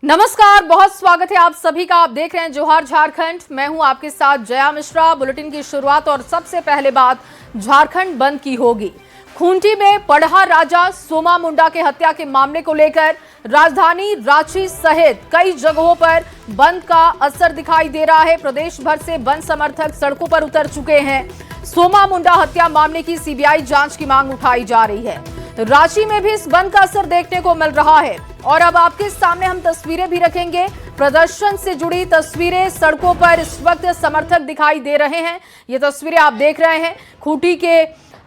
नमस्कार, बहुत स्वागत है आप सभी का। आप देख रहे हैं जोहार झारखंड। मैं हूं आपके साथ जया मिश्रा। बुलेटिन की शुरुआत और सबसे पहले बात झारखंड बंद की होगी। खूंटी में पढ़ा राजा सोमा मुंडा के हत्या के मामले को लेकर राजधानी रांची सहित कई जगहों पर बंद का असर दिखाई दे रहा है। प्रदेश भर से बंद समर्थक सड़कों पर उतर चुके हैं। सोमा मुंडा हत्या मामले की सीबीआई जांच की मांग उठाई जा रही है। रांची में भी इस बंद का असर देखने को मिल रहा है और अब आपके सामने हम तस्वीरें भी रखेंगे। प्रदर्शन से जुड़ी तस्वीरें, सड़कों पर इस वक्त समर्थक दिखाई दे रहे हैं। ये तस्वीरें आप देख रहे हैं। खूंटी के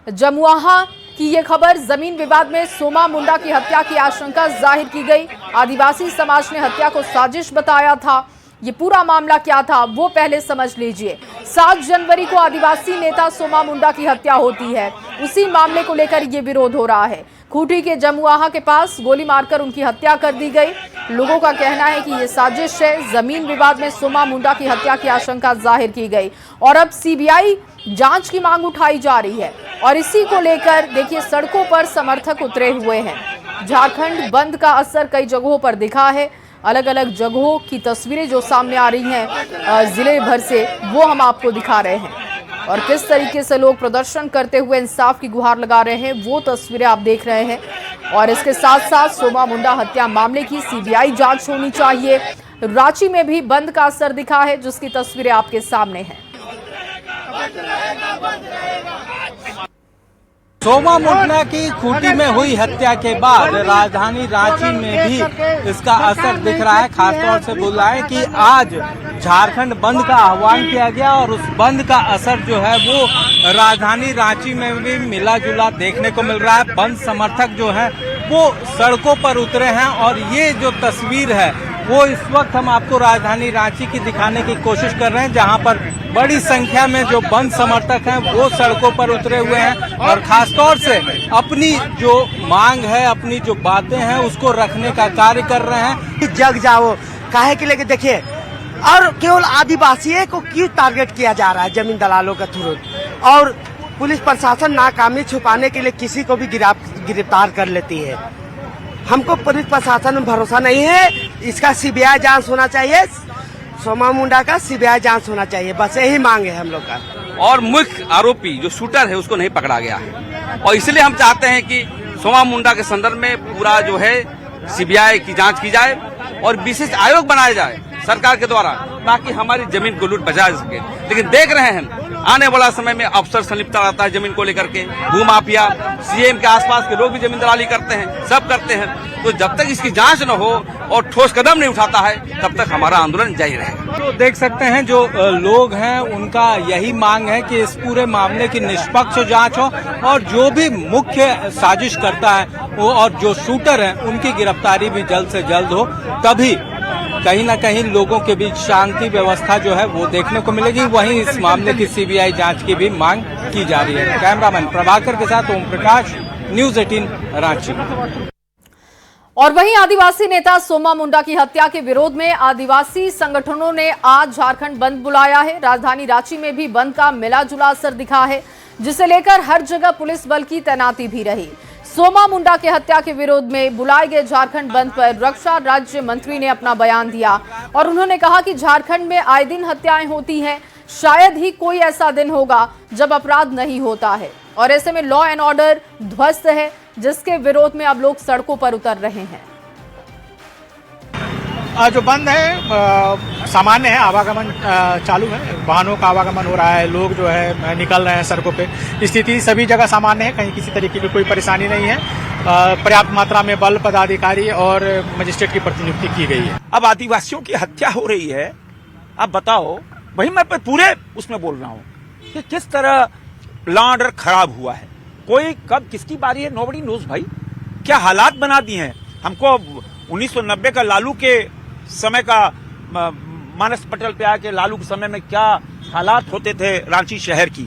जमुआहा की ये खबर। जमीन विवाद में सोमा मुंडा की हत्या की आशंका जाहिर की गई। आदिवासी समाज ने हत्या को साजिश बताया था। ये पूरा मामला क्या था वो पहले समझ लीजिए। 7 जनवरी को आदिवासी नेता सोमा मुंडा की हत्या होती है। उसी मामले को लेकर ये विरोध हो रहा है। खूंटी के जमुआहा के पास गोली मारकर उनकी हत्या कर दी गई। लोगों का कहना है कि ये साजिश है। जमीन विवाद में सोमा मुंडा की हत्या की आशंका जाहिर की गई और अब सीबीआई जांच की मांग उठाई जा रही है और इसी को लेकर देखिए सड़कों पर समर्थक उतरे हुए हैं। झारखंड बंद का असर कई जगहों पर दिखा है। अलग अलग जगहों की तस्वीरें जो सामने आ रही हैं जिले भर से, वो हम आपको दिखा रहे हैं और किस तरीके से लोग प्रदर्शन करते हुए इंसाफ की गुहार लगा रहे हैं वो तस्वीरें आप देख रहे हैं। और इसके साथ साथ सोमा मुंडा हत्या मामले की सीबीआई जांच होनी चाहिए। रांची में भी बंद का असर दिखा है जिसकी तस्वीरें आपके सामने हैं। सोमा मुंडा की खूंटी में हुई हत्या के बाद राजधानी रांची में भी इसका असर दिख रहा है। खासतौर से बोल रहा है कि आज झारखंड बंद का आह्वान किया गया और उस बंद का असर जो है वो राजधानी रांची में भी मिला जुला देखने को मिल रहा है। बंद समर्थक जो है वो सड़कों पर उतरे हैं और ये जो तस्वीर है वो इस वक्त हम आपको राजधानी रांची की दिखाने की कोशिश कर रहे हैं, जहां पर बड़ी संख्या में जो बंद समर्थक हैं वो सड़कों पर उतरे हुए हैं और खासतौर से अपनी जो मांग है, अपनी जो बातें हैं उसको रखने का कार्य कर रहे हैं। जग जाओ काहे के लेके देखिए, और केवल आदिवासी को क्यों टारगेट किया जा रहा है जमीन दलालों के थ्रू, और पुलिस प्रशासन नाकामी छुपाने के लिए किसी को भी गिरफ्तार कर लेती है। हमको पुलिस प्रशासन में भरोसा नहीं है। इसका सीबीआई जांच होना चाहिए। सोमा मुंडा का सीबीआई जांच होना चाहिए, बस यही मांग है हम लोग का। और मुख्य आरोपी जो शूटर है उसको नहीं पकड़ा गया है और इसलिए हम चाहते हैं कि सोमा मुंडा के संदर्भ में पूरा जो है सीबीआई की जांच की जाए और विशेष आयोग बनाया जाए सरकार के द्वारा, ताकि हमारी जमीन को लूट बचा सके। लेकिन देख रहे हैं आने वाला समय में अफसर संलिप्त रहता है जमीन को लेकर के, भूमाफिया, सीएम के आसपास के लोग भी जमीन दलाली करते हैं, सब करते हैं। तो जब तक इसकी जांच न हो और ठोस कदम नहीं उठाता है तब तक हमारा आंदोलन जारी रहेगा। तो देख सकते हैं जो लोग हैं उनका यही मांग है कि इस पूरे मामले की निष्पक्ष जांच हो और जो भी मुख्य साजिश करता है वो और जो शूटर हैं उनकी गिरफ्तारी भी जल्द से जल्द हो, तभी कहीं न कहीं लोगों के बीच शांति व्यवस्था जो है वो देखने को मिलेगी। वहीं इस मामले की सीबीआई जांच की भी मांग की जा रही है। कैमरामैन प्रभाकर के साथ ओम प्रकाश, न्यूज़ 18 रांची। और वहीं आदिवासी नेता सोमा मुंडा की हत्या के विरोध में आदिवासी संगठनों ने आज झारखंड बंद बुलाया है। राजधानी रांची में भी बंद का मिला जुला असर दिखा है, जिसे लेकर हर जगह पुलिस बल की तैनाती भी रही। सोमा मुंडा के हत्या के विरोध में बुलाए गए झारखंड बंद पर रक्षा राज्य मंत्री ने अपना बयान दिया और उन्होंने कहा कि झारखंड में आए दिन हत्याएं होती हैं, शायद ही कोई ऐसा दिन होगा जब अपराध नहीं होता है और ऐसे में लॉ एंड ऑर्डर ध्वस्त है, जिसके विरोध में अब लोग सड़कों पर उतर रहे हैं। जो बंद है सामान्य है, आवागमन चालू है, वाहनों का आवागमन हो रहा है, लोग जो है निकल रहे हैं सड़कों पे। स्थिति सभी जगह सामान्य है, कहीं किसी तरीके की कोई परेशानी नहीं है। पर्याप्त मात्रा में बल, पदाधिकारी और मजिस्ट्रेट की प्रतिनियुक्ति की गई है। अब आदिवासियों की हत्या हो रही है, अब बताओ, वही मैं पूरे उसमें बोल रहा हूँ कि किस तरह लॉ ऑर्डर खराब हुआ है। कोई कब किसकी बारी है, नोबडी नोज भाई। क्या हालात बना दिए हैं हमको। 1990 का लालू के समय का मानस पटल पे आके लालू के समय में क्या हालात होते थे रांची शहर की,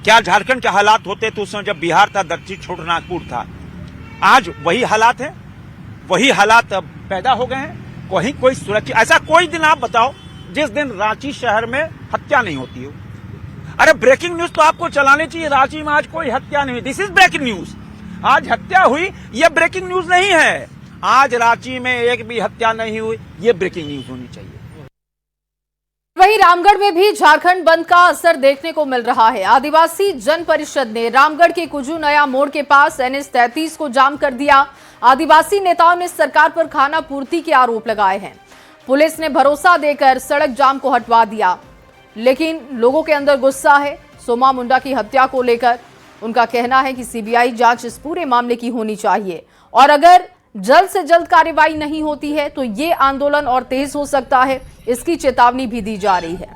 क्या झारखंड के हालात होते थे उस समय जब बिहार था, दक्षिण छोड़ नागपुर था। आज वही हालात है, वही हालात पैदा हो गए हैं। कहीं कोई सुरक्षित, ऐसा कोई दिन आप बताओ जिस दिन रांची शहर में हत्या नहीं होती हो। अरे ब्रेकिंग न्यूज तो आपको चलानी चाहिए। रांची में आज कोई हत्या नहीं हुई, दिस इज ब्रेकिंग न्यूज। आज हत्या हुई, यह ब्रेकिंग न्यूज नहीं है। आज रांची में एक भी हत्या नहीं हुई, ये ब्रेकिंग न्यूज होनी चाहिए। वहीं रामगढ़ में भी झारखंड बंद का असर देखने को मिल रहा है। आदिवासी जन परिषद ने रामगढ़ के कुजू नया मोड़ के पास NH 33 को जाम कर दिया। आदिवासी नेताओं ने सरकार पर खाना पूर्ति के आरोप लगाए हैं। पुलिस ने भरोसा देकर सड़क जाम को हटवा दिया, लेकिन लोगों के अंदर गुस्सा है। सोमा मुंडा की हत्या को लेकर उनका कहना है कि CBI जांच इस पूरे मामले की होनी चाहिए और अगर जल्द से जल्द कार्रवाई नहीं होती है तो ये आंदोलन और तेज हो सकता है, इसकी चेतावनी भी दी जा रही है।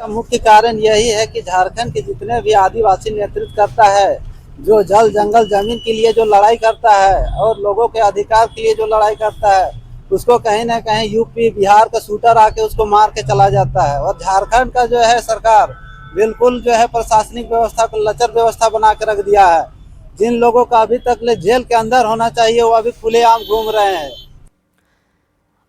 मुख्य कारण यही है कि झारखंड के जितने भी आदिवासी नेतृत्व करता है, जो जल जंगल जमीन के लिए जो लड़ाई करता है और लोगों के अधिकार के लिए जो लड़ाई करता है, उसको कहीं ना कहीं यूपी बिहार का शूटर आके उसको मार के चला जाता है। और झारखंड का जो है सरकार बिल्कुल जो है प्रशासनिक व्यवस्था को लचर व्यवस्था बना के रख दिया है। जिन लोगों का अभी तक ले जेल के अंदर होना चाहिए वो अभी खुलेआम घूम रहे हैं।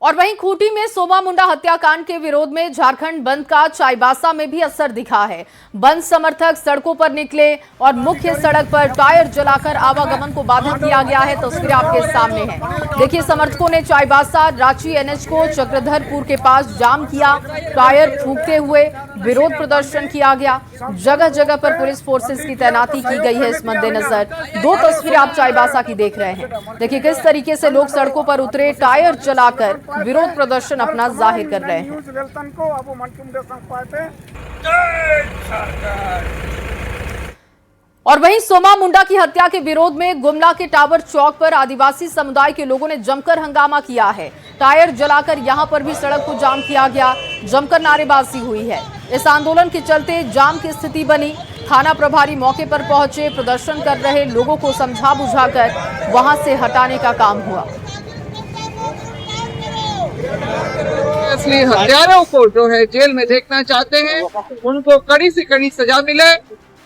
और वहीं खूंटी में सोमा मुंडा हत्याकांड के विरोध में झारखंड बंद का चाईबासा में भी असर दिखा है। बंद समर्थक सड़कों पर निकले और मुख्य सड़क पर टायर जलाकर आवागमन को बाधित किया गया है। तस्वीरें आपके सामने हैं। देखिए, समर्थकों ने चाईबासा रांची NH को चक्रधरपुर के पास जाम किया। टायर फूंकते हुए विरोध प्रदर्शन किया गया। जगह जगह पर पुलिस फोर्सेस की तैनाती की गई है। इस मद्देनजर दो तस्वीरें आप चाईबासा की देख रहे हैं। देखिए किस तरीके से लोग सड़कों पर उतरे, टायर जलाकर विरोध प्रदर्शन अपना जाहिर कर रहे हैं। और वहीं सोमा मुंडा की हत्या के विरोध में गुमला के टावर चौक पर आदिवासी समुदाय के लोगों ने जमकर हंगामा किया है। टायर जलाकर यहां पर भी सड़क को जाम किया गया। जमकर नारेबाजी हुई है। इस आंदोलन के चलते जाम की स्थिति बनी। थाना प्रभारी मौके पर पहुंचे। प्रदर्शन कर रहे लोगों को समझा बुझाकर वहां से हटाने का काम हुआ। इसलिए हत्यारों को जो है जेल में देखना चाहते हैं, उनको कड़ी से कड़ी सजा मिले।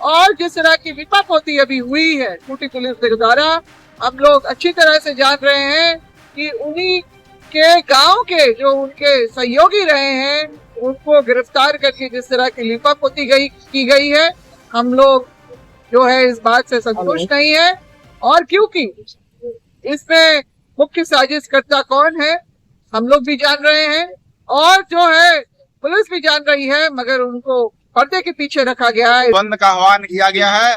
और जिस तरह की विपापोती अभी हुई है खूंटी पुलिस के द्वारा, हम लोग अच्छी तरह से जान रहे हैं कि उन्हीं के गांव के जो उनके सहयोगी रहे हैं उनको गिरफ्तार करके जिस तरह की लिपापोती की गई है, हम लोग जो है इस बात से संतुष्ट नहीं है। और क्योंकि इसमें मुख्य साजिशकर्ता कौन है हम लोग भी जान रहे हैं और जो है पुलिस भी जान रही है, मगर उनको पर्दे के पीछे रखा गया है। बंद का आह्वान किया गया है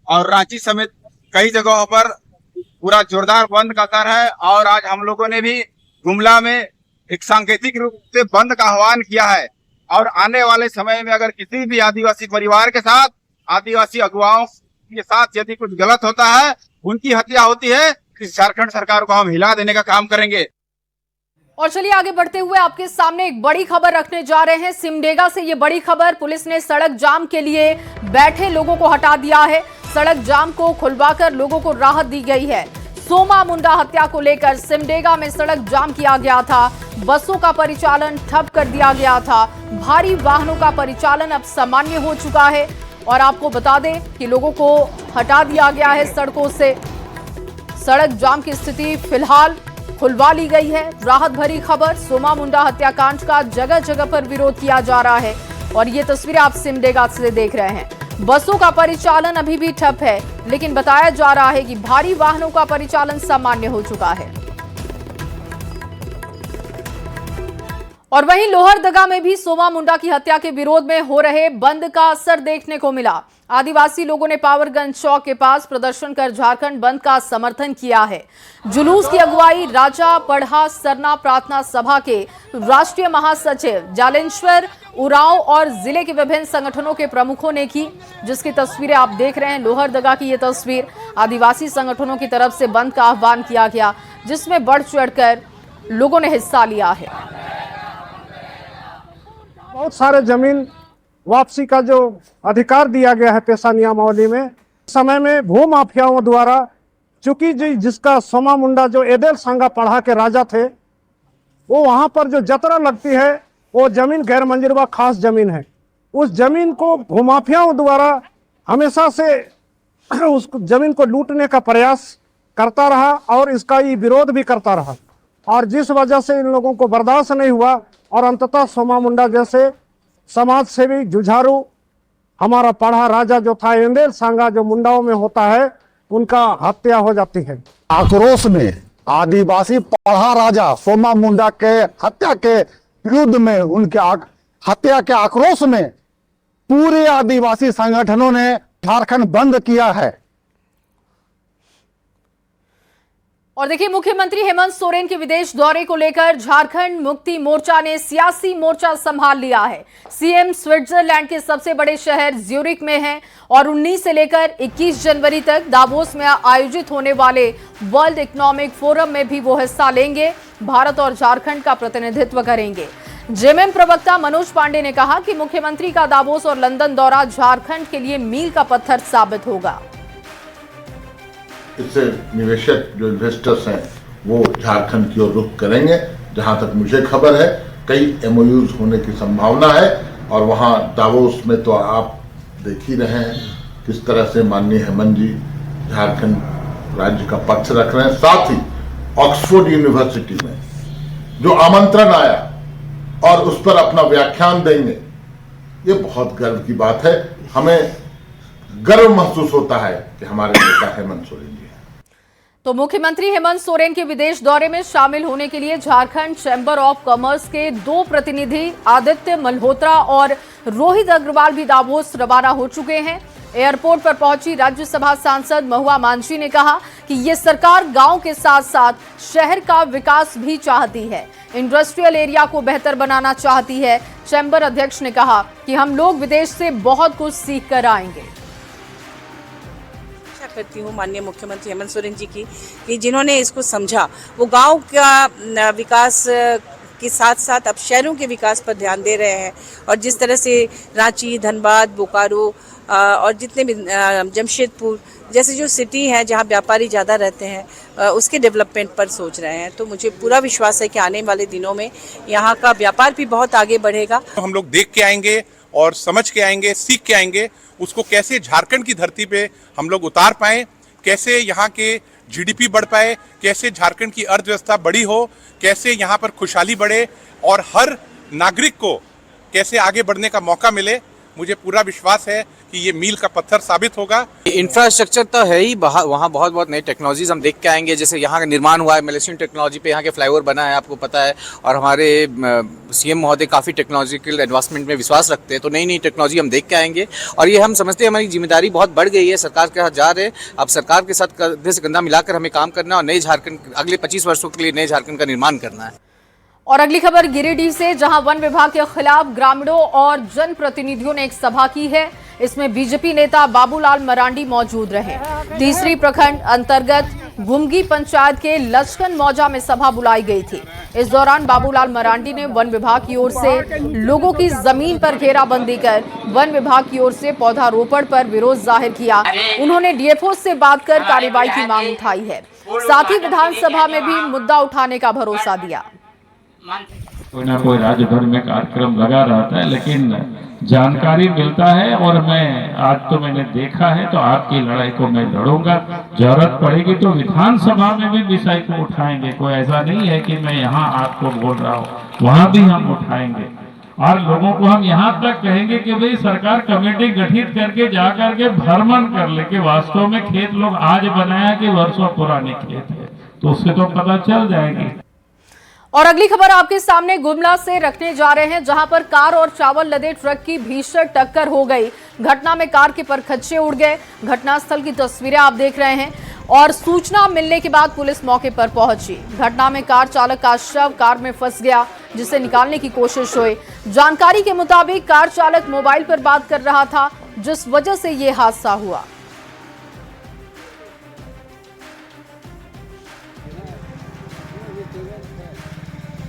और रांची समेत कई जगहों पर पूरा जोरदार बंद का असर है। और आज हम लोगों ने भी गुमला में एक सांकेतिक रूप से बंद का आह्वान किया है। और आने वाले समय में अगर किसी भी आदिवासी परिवार के साथ, आदिवासी अगुवाओं के साथ यदि कुछ गलत होता है, उनकी हत्या होती है, इस झारखंड सरकार को हम हिला देने का काम करेंगे। और चलिए आगे बढ़ते हुए आपके सामने एक बड़ी खबर रखने जा रहे हैं। सिमडेगा से ये बड़ी खबर। पुलिस ने सड़क जाम के लिए बैठे लोगों को हटा दिया है। सड़क जाम को खुलवाकर लोगों को राहत दी गई है। सोमा मुंडा हत्या को लेकर सिमडेगा में सड़क जाम किया गया था। बसों का परिचालन ठप कर दिया गया था। भारी वाहनों का परिचालन अब सामान्य हो चुका है और आपको बता दें कि लोगों को हटा दिया गया है सड़कों से। सड़क जाम की स्थिति फिलहाल खुलवा ली गई है। राहत भरी खबर। सोमा मुंडा हत्याकांड का जगह जगह पर विरोध किया जा रहा है और ये तस्वीरें आप सिमडेगा से देख रहे हैं। बसों का परिचालन अभी भी ठप है, लेकिन बताया जा रहा है कि भारी वाहनों का परिचालन सामान्य हो चुका है। और वहीं लोहरदगा में भी सोमा मुंडा की हत्या के विरोध में हो रहे बंद का असर देखने को मिला। आदिवासी लोगों ने पावरगंज चौक के पास प्रदर्शन कर झारखंड बंद का समर्थन किया है। जुलूस की अगुवाई राजा पढ़ा सरना प्रार्थना सभा के राष्ट्रीय महासचिव जालेश्वर उरांव और जिले के विभिन्न संगठनों के प्रमुखों ने की, जिसकी तस्वीरें आप देख रहे हैं। लोहरदगा की ये तस्वीर। आदिवासी संगठनों की तरफ से बंद का आह्वान किया गया, जिसमें बढ़ चढ़कर लोगों ने हिस्सा लिया है। बहुत सारे जमीन वापसी का जो अधिकार दिया गया है पेशा नियमावली में, समय में भू माफियाओं द्वारा, चूंकि जिसका सोमा मुंडा जो एदेल सांगा पढ़ा के राजा थे, वो वहां पर जो जतरा लगती है वो जमीन गैर मंजूरवा खास जमीन है। उस जमीन को भूमाफियाओं द्वारा हमेशा से उस जमीन को लूटने का प्रयास करता रहा और इसका ये विरोध भी करता रहा। और जिस वजह से इन लोगों को बर्दाश्त नहीं हुआ और अंततः सोमा मुंडा जैसे समाज सेवी जुझारू हमारा पढ़ा राजा जो था एंदेल सांगा जो मुंडाओं में होता है, उनका हत्या हो जाती है। आक्रोश में आदिवासी पढ़ा राजा सोमा मुंडा के हत्या के विरुद्ध में उनके हत्या के आक्रोश में पूरे आदिवासी संगठनों ने झारखंड बंद किया है। और देखिए, मुख्यमंत्री हेमंत सोरेन के विदेश दौरे को लेकर झारखंड मुक्ति मोर्चा ने सियासी मोर्चा संभाल लिया है। सीएम स्विट्जरलैंड के सबसे बड़े शहर ज्यूरिख में हैं और 19 से लेकर 21 जनवरी तक दावोस में आयोजित होने वाले वर्ल्ड इकोनॉमिक फोरम में भी वो हिस्सा लेंगे। भारत और झारखंड का प्रतिनिधित्व करेंगे। जेएमएम प्रवक्ता मनोज पांडे ने कहा कि मुख्यमंत्री का दावोस और लंदन दौरा झारखंड के लिए मील का पत्थर साबित होगा। इससे निवेशक जो इन्वेस्टर्स हैं वो झारखंड की ओर रुख करेंगे। जहां तक मुझे खबर है कई एमओयूज होने की संभावना है और वहां दावोस में तो आप देख ही रहे हैं किस तरह से माननीय हेमंत जी झारखंड राज्य का पक्ष रख रहे हैं। साथ ही ऑक्सफोर्ड यूनिवर्सिटी में जो आमंत्रण आया और उस पर अपना व्याख्यान देंगे, ये बहुत गर्व की बात है। हमें गर्व महसूस होता है कि हमारे नेता हेमंत सोरेन जी हैं। तो मुख्यमंत्री हेमंत सोरेन के विदेश दौरे में शामिल होने के लिए झारखंड चैंबर ऑफ कॉमर्स के 2 प्रतिनिधि आदित्य मल्होत्रा और रोहित अग्रवाल भी दावोस रवाना हो चुके हैं। एयरपोर्ट पर पहुंची राज्यसभा सांसद महुआ मांझी ने कहा कि ये सरकार गांव के साथ साथ शहर का विकास भी चाहती है, इंडस्ट्रियल एरिया को बेहतर बनाना चाहती है। चैंबर अध्यक्ष ने कहा कि हम लोग विदेश से बहुत कुछ सीख कर आएंगे। करती हूँ माननीय मुख्यमंत्री हेमंत सोरेन जी की कि जिन्होंने इसको समझा, वो गांव का विकास के साथ साथ अब शहरों के विकास पर ध्यान दे रहे हैं। और जिस तरह से रांची, धनबाद, बोकारो और जितने भी जमशेदपुर जैसे जो सिटी हैं जहाँ व्यापारी ज़्यादा रहते हैं उसके डेवलपमेंट पर सोच रहे हैं। तो मुझे पूरा विश्वास है कि आने वाले दिनों में यहाँ का व्यापार भी बहुत आगे बढ़ेगा। हम लोग देख के आएंगे और समझ के आएंगे, सीख के आएंगे, उसको कैसे झारखंड की धरती पे हम लोग उतार पाएं, कैसे यहाँ के जीडीपी बढ़ पाए, कैसे झारखंड की अर्थव्यवस्था बड़ी हो, कैसे यहाँ पर खुशहाली बढ़े और हर नागरिक को कैसे आगे बढ़ने का मौका मिले। मुझे पूरा विश्वास है कि ये मील का पत्थर साबित होगा। इंफ्रास्ट्रक्चर तो है ही, वहाँ बहुत बहुत नई टेक्नोलॉजीज हम देख के आएंगे। जैसे यहाँ का निर्माण हुआ है मलेशियन टेक्नोलॉजी पे, यहाँ के फ्लाईओवर बना है, आपको पता है। और हमारे सीएम महोदय काफ़ी टेक्नोलॉजिकल एडवांसमेंट में विश्वास रखते हैं, तो नई नई टेक्नोलॉजी हम देख के आएंगे। और ये हम समझते हैं हमारी जिम्मेदारी बहुत बढ़ गई है, सरकार के साथ जा रहे हैं। अब सरकार के साथ कंधे से कंधा मिलाकर हमें काम करना है और नए झारखंड, अगले 25 वर्षों के लिए नए झारखंड का निर्माण करना है। और अगली खबर गिरिडीह से, जहां वन विभाग के खिलाफ ग्रामीणों और जनप्रतिनिधियों ने एक सभा की है। इसमें बीजेपी नेता बाबूलाल मरांडी मौजूद रहे। तीसरी प्रखंड अंतर्गत गुमगी पंचायत के लचकन मौजा में सभा बुलाई गई थी। इस दौरान बाबूलाल मरांडी ने वन विभाग की ओर से लोगों की जमीन पर घेराबंदी कर वन विभाग की ओर से पौधारोपण पर विरोध जाहिर किया। उन्होंने डीएफओ से बात कर कार्रवाई की मांग उठाई है। साथ ही विधानसभा में भी मुद्दा उठाने का भरोसा दिया। कोई ना कोई राज्य भर में कार्यक्रम लगा रहता है, लेकिन जानकारी मिलता है। और मैं आज तो मैंने देखा है, तो आपकी लड़ाई को मैं लड़ूंगा। जरूरत पड़ेगी तो विधानसभा में भी विषय को उठाएंगे। कोई ऐसा नहीं है कि मैं यहाँ आपको बोल रहा हूँ, वहाँ भी हम उठाएंगे। और लोगों को हम यहाँ तक कहेंगे कि भाई सरकार कमेटी गठित करके जा करके भ्रमण कर ले कि वास्तव में खेत लोग आज बनाया कि वर्षों पुराने खेत है, तो उससे तो पता चल जाएगी। और अगली खबर आपके सामने गुमला से रखने जा रहे हैं, जहां पर कार और चावल लदे ट्रक की भीषण टक्कर हो गई। घटना में कार के परखच्चे उड़ गए। घटनास्थल की तस्वीरें आप देख रहे हैं। और सूचना मिलने के बाद पुलिस मौके पर पहुंची। घटना में कार चालक का शव कार में फंस गया, जिसे निकालने की कोशिश हुई। जानकारी के मुताबिक कार चालक मोबाइल पर बात कर रहा था, जिस वजह से ये हादसा हुआ।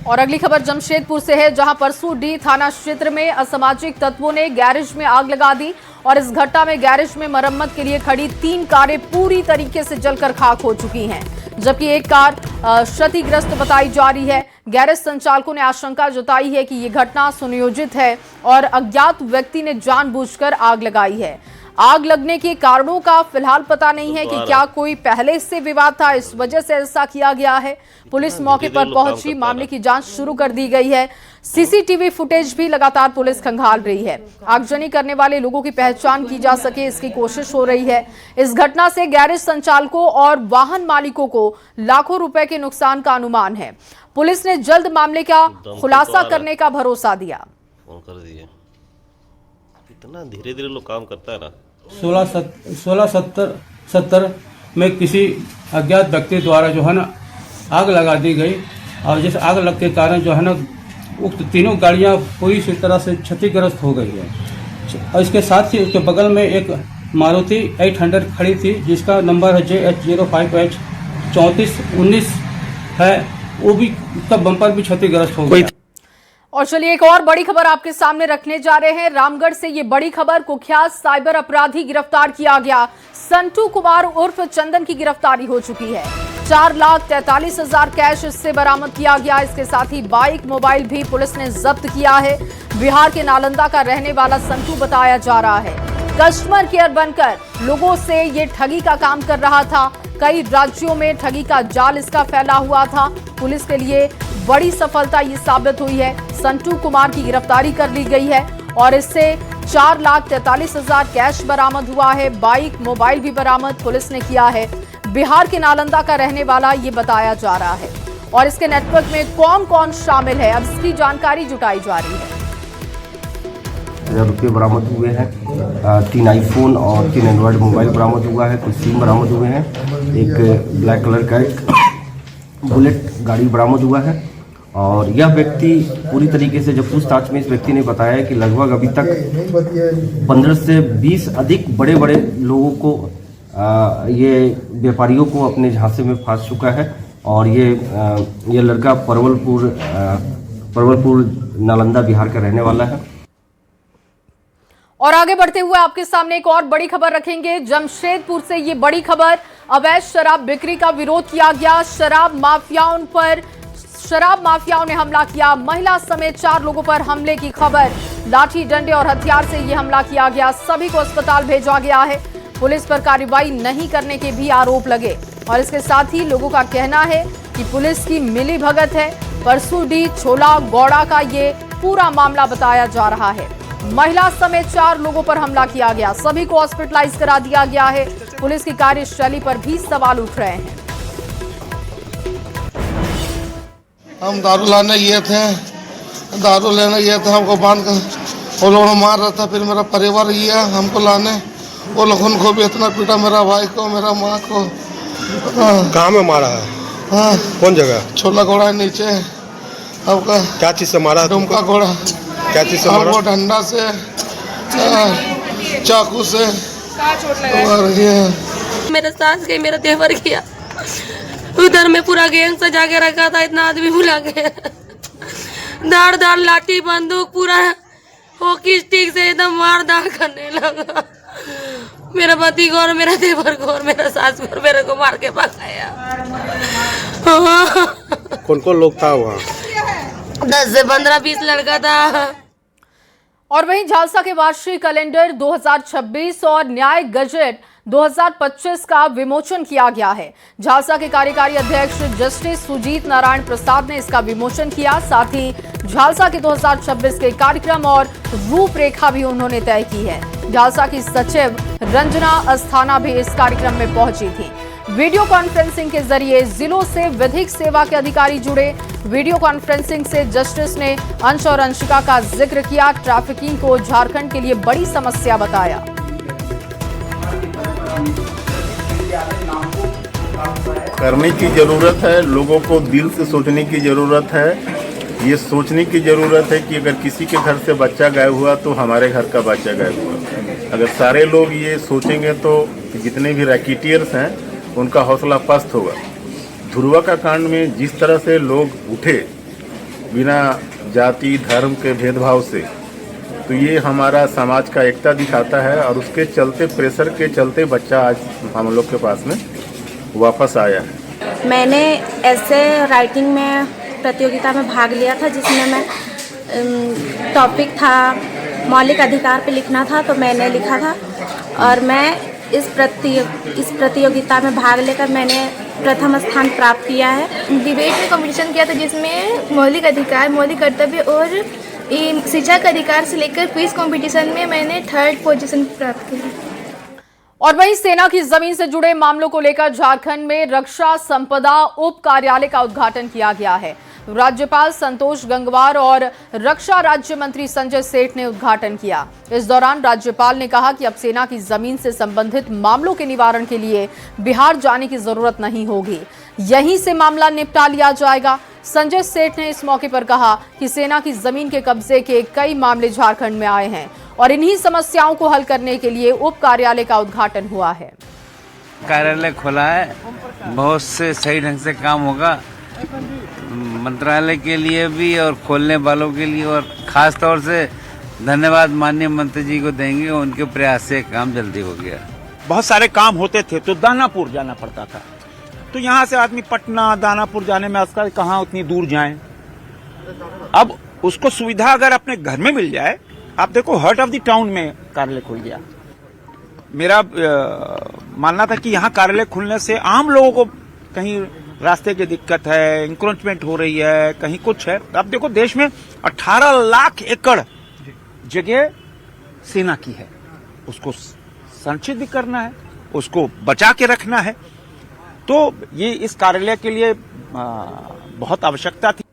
और अगली खबर जमशेदपुर से है, जहां परसूडी थाना क्षेत्र में असामाजिक तत्वों ने गैरेज में आग लगा दी। और इस घटना में गैरेज में मरम्मत के लिए खड़ी 3 कारें पूरी तरीके से जलकर खाक हो चुकी हैं, जबकि एक कार क्षतिग्रस्त बताई जा रही है। गैरेज संचालकों ने आशंका जताई है कि ये घटना सुनियोजित है और अज्ञात व्यक्ति ने जानबूझकर आग लगाई है। आग लगने के कारणों का फिलहाल पता नहीं है कि क्या कोई पहले से विवाद था, इस वजह से ऐसा किया गया है। पुलिस मौके पर पहुंची, मामले की जांच शुरू कर दी गई है। सीसीटीवी फुटेज भी लगातार पुलिस खंगाल रही है। आगजनी करने वाले लोगों की पहचान की जा सके, इसकी कोशिश हो रही है। इस घटना से गैरेज संचालकों और वाहन मालिकों को लाखों रुपए के नुकसान का अनुमान है। पुलिस ने जल्द मामले का खुलासा करने का भरोसा दिया। फोन कर दिए, इतना धीरे धीरे लोग काम करता है ना। 1670 में किसी अज्ञात व्यक्ति द्वारा जो है ना आग लगा दी गई, और जिस आग लगने के कारण जो है ना उक्त तीनों गाड़ियां पूरी तरह से क्षतिग्रस्त हो गई है। और इसके साथ ही उसके बगल में एक मारुति 800 खड़ी थी, जिसका नंबर है JH05H 3419 है, वो भी उसका बम्पर भी क्षतिग्रस्त हो गया। और चलिए एक और बड़ी खबर आपके सामने रखने जा रहे हैं। रामगढ़ से ये बड़ी खबर, कुख्यात साइबर अपराधी गिरफ्तार किया गया। संटू कुमार उर्फ चंदन की गिरफ्तारी हो चुकी है। 4,43,000 कैश इससे बरामद किया गया। इसके साथ ही बाइक, मोबाइल भी पुलिस ने जब्त किया है। बिहार के नालंदा का रहने वाला संटू बताया जा रहा है। कस्टमर केयर बनकर लोगों से ये ठगी का काम कर रहा था। कई राज्यों में ठगी का जाल इसका फैला हुआ था। पुलिस के लिए बड़ी सफलता ये साबित हुई है। संटू कुमार की गिरफ्तारी कर ली गई है और इससे 4,43,000 कैश बरामद हुआ है। बाइक, मोबाइल भी बरामद पुलिस ने किया है। बिहार के नालंदा का रहने वाला ये बताया जा रहा है। और इसके नेटवर्क में कौन कौन शामिल है, अब इसकी जानकारी जुटाई जा रही है। 1,000 रुपये बरामद हुए हैं, 3 आईफोन और 3 एंड्रॉयड मोबाइल बरामद हुआ है। कुछ सिम बरामद हुए हैं। एक ब्लैक कलर का एक बुलेट गाड़ी बरामद हुआ है। और यह व्यक्ति पूरी तरीके से जब पूछताछ में इस व्यक्ति ने बताया कि लगभग अभी तक 15 से 20 अधिक बड़े बड़े लोगों को ये व्यापारियों को अपने झांसे में फंस चुका है। और ये लड़का परवलपुर नालंदा बिहार का रहने वाला है। और आगे बढ़ते हुए आपके सामने एक और बड़ी खबर रखेंगे। जमशेदपुर से ये बड़ी खबर, अवैध शराब बिक्री का विरोध किया गया। शराब माफियाओं ने हमला किया। महिला समेत 4 लोगों पर हमले की खबर। लाठी, डंडे और हथियार से ये हमला किया गया। सभी को अस्पताल भेजा गया है। पुलिस पर कार्रवाई नहीं करने के भी आरोप लगे। और इसके साथ ही लोगों का कहना है कि पुलिस की मिलीभगत है। परसूडी, छोला, गौड़ा का ये पूरा मामला बताया जा रहा है। महिला समेत 4 लोगों पर हमला किया गया। सभी को हॉस्पिटलाइज करा दिया गया है। पुलिस की कार्यशैली पर भी सवाल उठ रहे हैं। हम दारू लाने गए थे, दारू लेने गए थे, हमको बांध कर वो लोग मार रहा था। फिर मेरा परिवार गया हमको लाने, वो लोग उनको भी इतना पीटा, मेरा भाई को, मेरा माँ को। कहाँ में मारा है? हाँ, कौन जगह? छोला घोड़ा नीचे। आपका क्या चीज से मारा? डुमका घोड़ा। क्या चीज से मारा? वो डंडा से, चाकू से। मेरा सास गई, मेरा देवर गया। उधर में पूरा गैंग सजा के रखा था, इतना आदमी बुला के दाड़ दाड़ लाठी बंदूक पूरा हॉकी स्टिक से एकदम मार दाड़ करने लगा। मेरा पति को और मेरा देवर को और मेरा सास को मेरे को मार के भगाया। कौन कौन लोग था वहाँ? 10 से 15-20 लड़का था। और वहीं झालसा के वार्षिक कैलेंडर 2026 और न्याय गजट 2025 का विमोचन किया गया है। झालसा के कार्यकारी अध्यक्ष जस्टिस सुजीत नारायण प्रसाद ने इसका विमोचन किया। साथ ही झालसा के 2026 के कार्यक्रम और रूपरेखा भी उन्होंने तय की है। झालसा की सचिव रंजना अस्थाना भी इस कार्यक्रम में पहुंची थी। वीडियो कॉन्फ्रेंसिंग के जरिए जिलों से विधिक सेवा के अधिकारी जुड़े। वीडियो कॉन्फ्रेंसिंग से जस्टिस ने अंश और अंशिका का जिक्र किया। ट्रैफिकिंग को झारखंड के लिए बड़ी समस्या बताया। करने की जरूरत है, लोगों को दिल से सोचने की जरूरत है। ये सोचने की जरूरत है कि अगर किसी के घर से बच्चा गायब हुआ तो हमारे घर का बच्चा गायब हुआ। अगर सारे लोग ये सोचेंगे तो जितने भी रैकेटियर्स हैं उनका हौसला पस्त होगा। धुरवा का कांड में जिस तरह से लोग उठे बिना जाति धर्म के भेदभाव से, तो ये हमारा समाज का एकता दिखाता है। और उसके चलते, प्रेशर के चलते बच्चा आज हम लोग के पास में वापस आया है। मैंने ऐसे राइटिंग में प्रतियोगिता में भाग लिया था, जिसमें मैं टॉपिक था मौलिक अधिकार पे लिखना था, तो मैंने लिखा था और मैं इस प्रतियोगिता में भाग लेकर मैंने प्रथम स्थान प्राप्त किया है। डिबेट में कंपटीशन किया था जिसमें मौलिक अधिकार, मौलिक कर्तव्य और शिक्षा का अधिकार से लेकर क्विज कंपटीशन में मैंने 3rd पोजीशन प्राप्त की। और वहीं सेना की जमीन से जुड़े मामलों को लेकर झारखंड में रक्षा संपदा उप कार्यालय का उद्घाटन किया गया है। राज्यपाल संतोष गंगवार और रक्षा राज्य मंत्री संजय सेठ ने उद्घाटन किया। इस दौरान राज्यपाल ने कहा कि अब सेना की जमीन से संबंधित मामलों के निवारण के लिए बिहार जाने की जरूरत नहीं होगी, यहीं से मामला निपटा लिया जाएगा। संजय सेठ ने इस मौके पर कहा कि सेना की जमीन के कब्जे के कई मामले झारखंड में आए हैं और इन्हीं समस्याओं को हल करने के लिए उप कार्यालय का उद्घाटन हुआ है। कार्यालय खोला है, बहुत से सही ढंग से काम होगा मंत्रालय के लिए भी और खोलने वालों के लिए, और खास तौर से धन्यवाद माननीय मंत्री जी को देंगे, उनके प्रयास से काम जल्दी हो गया। बहुत सारे काम होते थे तो दानापुर जाना पड़ता था, तो यहाँ से आदमी पटना दानापुर जाने में आजकल कहाँ उतनी दूर जाएं। अब उसको सुविधा अगर अपने घर में मिल जाए, आप देखो हार्ट ऑफ द टाउन में कार्यालय खुल गया। मेरा मानना था कि यहाँ कार्यालय खुलने से आम लोगों को कहीं रास्ते की दिक्कत है, इंक्रोचमेंट हो रही है, कहीं कुछ है। अब देखो देश में 18 लाख एकड़ जगह सेना की है, उसको संरक्षित भी करना है, उसको बचा के रखना है, तो ये इस कार्यालय के लिए बहुत आवश्यकता थी।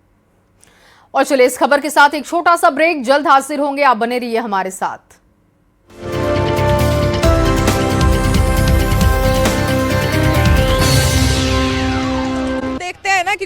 और चलिए इस खबर के साथ एक छोटा सा ब्रेक, जल्द हाजिर होंगे, आप बने रहिए हमारे साथ। देखते हैं ना कि